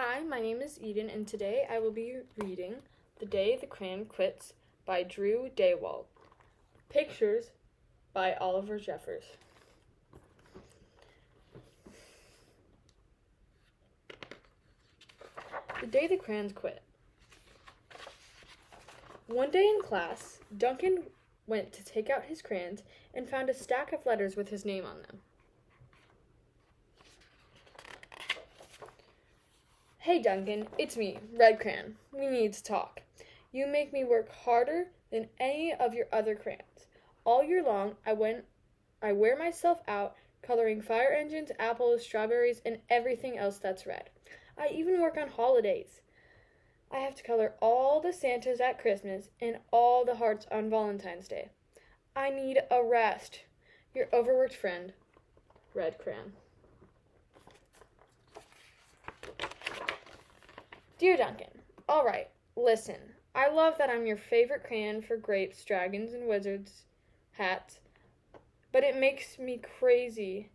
Hi, my name is Eden, and today I will be reading The Day the Crayon Quits by Drew Daywalt. Pictures by Oliver Jeffers. The Day the Crayons Quit. One day in class, Duncan went to take out his crayons and found a stack of letters with his name on them. Hey Duncan, it's me, Red Crayon. We need to talk. You make me work harder than any of your other crayons. All year long, I wear myself out coloring fire engines, apples, strawberries, and everything else that's red. I even work on holidays. I have to color all the Santas at Christmas and all the hearts on Valentine's Day. I need a rest. Your overworked friend, Red Crayon. Dear Duncan, all right, listen. I love that I'm your favorite crayon for grapes, dragons, and wizards hats, but it makes me crazy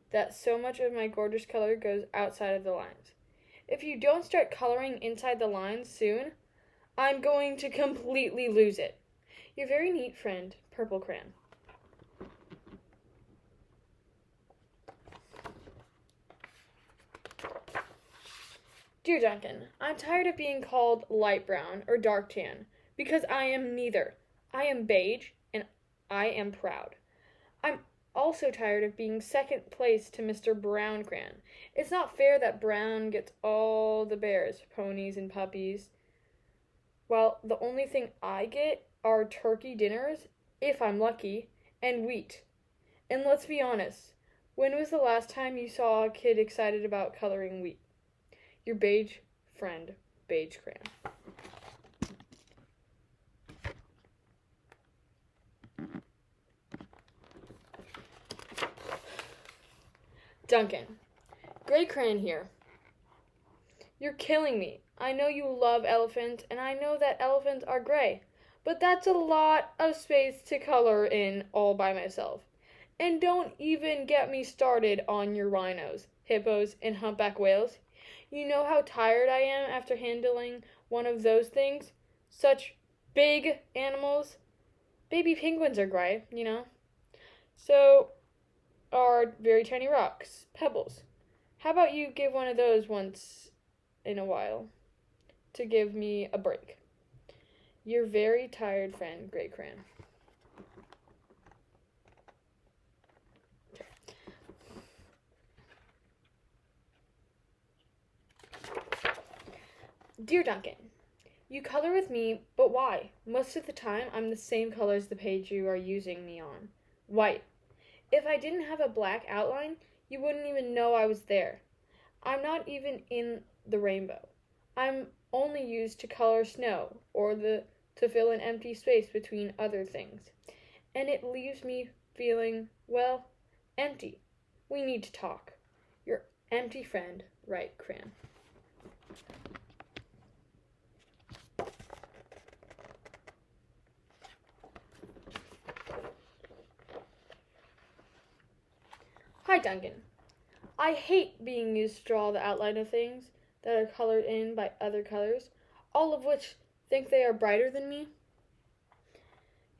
that so much of my gorgeous color goes outside of the lines. If you don't start coloring inside the lines soon, I'm going to completely lose it. Your very neat friend, Purple Crayon. Dear Duncan, I'm tired of being called light brown or dark tan, because I am neither. I am beige, and I am proud. I'm also tired of being second place to Mr. Brown Crayon. It's not fair that Brown gets all the bears, ponies, and puppies, while the only thing I get are turkey dinners, if I'm lucky, and wheat. And let's be honest, when was the last time you saw a kid excited about coloring wheat? Your beige friend, Beige Crayon. Duncan, Gray Crayon here. You're killing me. I know you love elephants, and I know that elephants are gray, but that's a lot of space to color in all by myself. And don't even get me started on your rhinos, hippos, and humpback whales. You know how tired I am after handling one of those things? Such big animals. Baby penguins are gray, you know. So are very tiny rocks, pebbles. How about you give one of those once in a while to give me a break? Your very tired friend, Gray Crayon. Dear Duncan, you color with me, but why? Most of the time, I'm the same color as the page you are using me on. White. If I didn't have a black outline, you wouldn't even know I was there. I'm not even in the rainbow. I'm only used to color snow or to fill an empty space between other things. And it leaves me feeling, well, empty. We need to talk. Your empty friend, Red Crayon. Hi, Duncan. I hate being used to draw the outline of things that are colored in by other colors, all of which think they are brighter than me.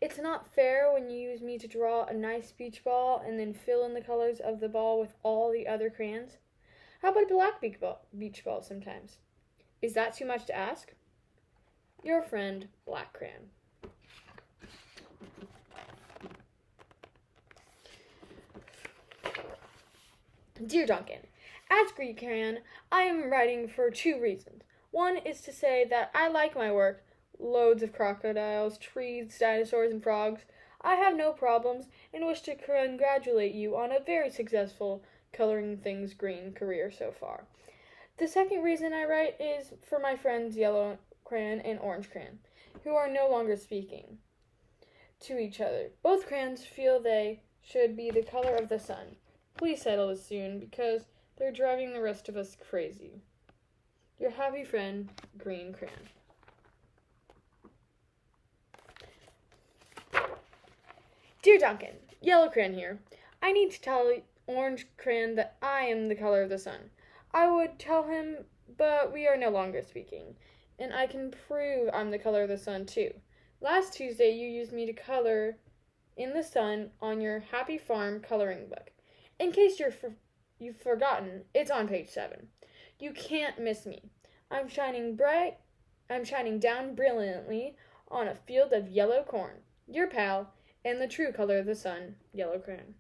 It's not fair when you use me to draw a nice beach ball and then fill in the colors of the ball with all the other crayons. How about a black beach ball sometimes? Is that too much to ask? Your friend, Black Crayon. Dear Duncan, as Green Crayon, I am writing for two reasons. One is to say that I like my work, loads of crocodiles, trees, dinosaurs, and frogs. I have no problems and wish to congratulate you on a very successful coloring things green career so far. The second reason I write is for my friends Yellow Crayon and Orange Crayon, who are no longer speaking to each other. Both crayons feel they should be the color of the sun. Please settle this soon, because they're driving the rest of us crazy. Your happy friend, Green Crayon. Dear Duncan, Yellow Crayon here. I need to tell Orange Crayon that I am the color of the sun. I would tell him, but we are no longer speaking, and I can prove I'm the color of the sun too. Last Tuesday, you used me to color in the sun on your Happy Farm coloring book. In case you've forgotten, it's on page 7. You can't miss me. I'm shining bright. I'm shining down brilliantly on a field of yellow corn. Your pal, and the true color of the sun, yellow crayon.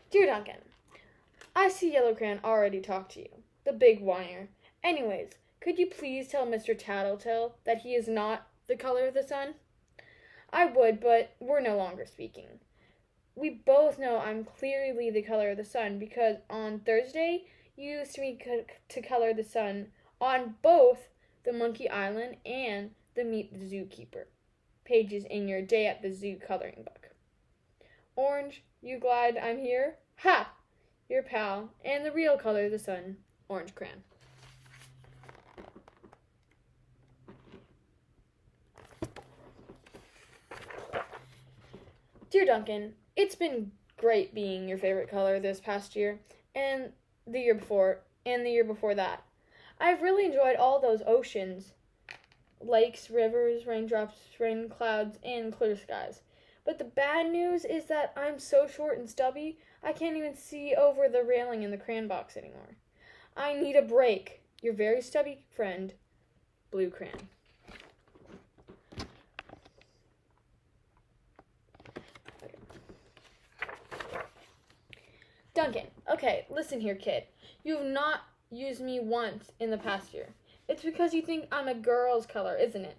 Dear Duncan, I see Yellow Crayon already talked to you, the big whiner. Anyways, could you please tell Mr. Tattletale that he is not the color of the sun? I would, but we're no longer speaking. We both know I'm clearly the color of the sun because on Thursday you used me to color the sun on both the Monkey Island and the Meet the Zookeeper pages in your Day at the Zoo coloring book. Orange, you glad I'm here? Ha! Your pal, and the real color of the sun, orange crayon. Dear Duncan, it's been great being your favorite color this past year, and the year before, and the year before that. I've really enjoyed all those oceans, lakes, rivers, raindrops, rain clouds, and clear skies. But the bad news is that I'm so short and stubby, I can't even see over the railing in the crayon box anymore. I need a break. Your very stubby friend, Blue Crayon. Duncan, okay, listen here, kid. You've not used me once in the past year. It's because you think I'm a girl's color, isn't it?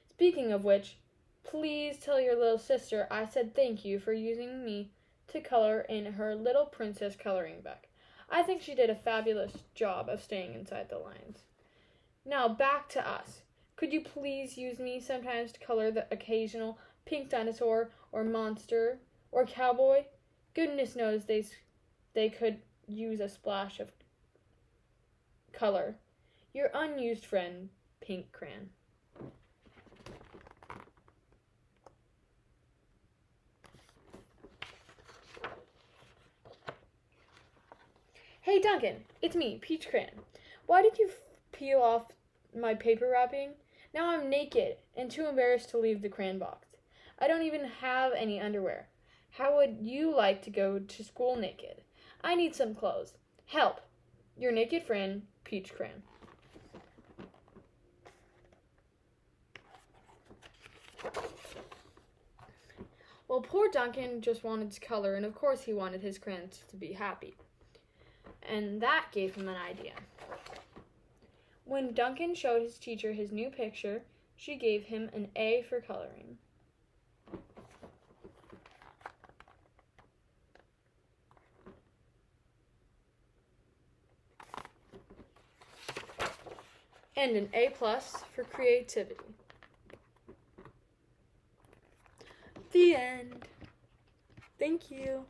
Speaking of which, please tell your little sister I said thank you for using me to color in her Little Princess coloring book. I think she did a fabulous job of staying inside the lines. Now back to us. Could you please use me sometimes to color the occasional pink dinosaur or monster or cowboy? Goodness knows they could use a splash of color. Your unused friend, Pink Crayon. Hey Duncan, it's me, Peach Crayon. Why did you peel off my paper wrapping? Now I'm naked and too embarrassed to leave the crayon box. I don't even have any underwear. How would you like to go to school naked? I need some clothes. Help! Your naked friend, Peach Crayon. Well, poor Duncan just wanted to color, and of course he wanted his crayons to be happy. And that gave him an idea. When Duncan showed his teacher his new picture, she gave him an A for coloring. And an A+ for creativity. The end. Thank you.